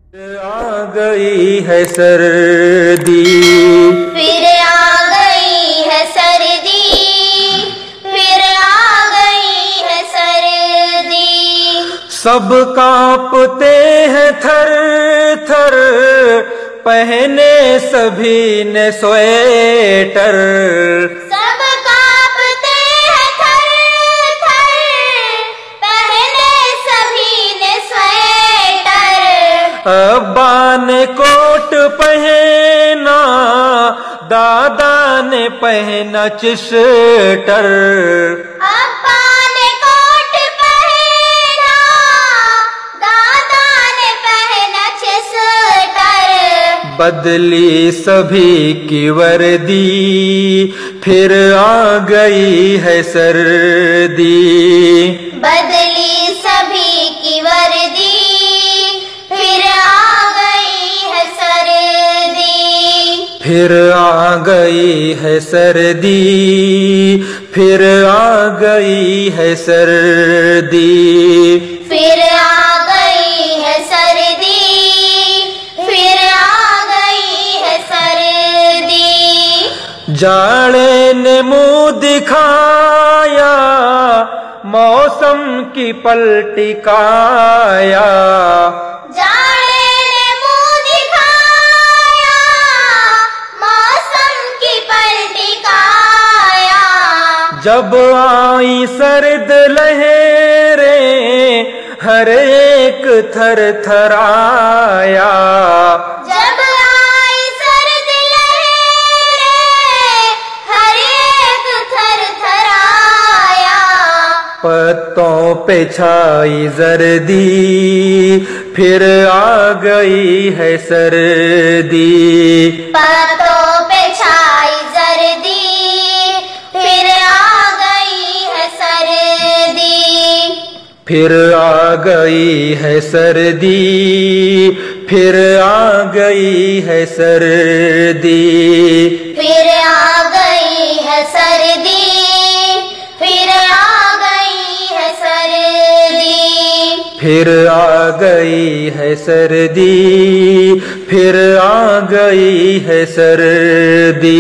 आ गई है सर्दी, फिर आ गई है सर्दी, फिर आ गई है सर्दी। सब कांपते हैं थर थर, पहने सभी ने स्वेटर। सब कांपते हैं थर थर, पहने सभी ने स्वेटर। अब्बा ने कोट पहना, दादा ने पहना चिस्टर। अब्बा ने कोट पहना, दादा ने पहना चिस्टर। बदली सभी की वर्दी, फिर आ गई है सर्दी। बदली सभी की वर्दी, फिर आ गई है सर्दी। फिर आ गई है सर्दी, फिर आ गई है सर्दी। फिर आ गई है सर्दी, फिर आ गई है सर्दी। जाड़े ने मुंह दिखाया, मौसम की पलटी काया। जाड़े ने मुंह दिखाया, मौसम की पलटी काया। जब आई सर्द लहरें, हर एक थर थराया। जब आई सर्द लहरें, हर एक थर थराया। पत्तों पे छाई जर्दी, फिर आ गई है सर्दी। पत्तों पे छाई जर्दी, फिर आ गई है सर्दी। फिर आ गई है सर्दी, फिर आ गई है सर्दी। फिर आ गई है सर्दी, फिर आ गई है सर्दी। फिर आ गई है सर्दी, फिर आ गई है सर्दी।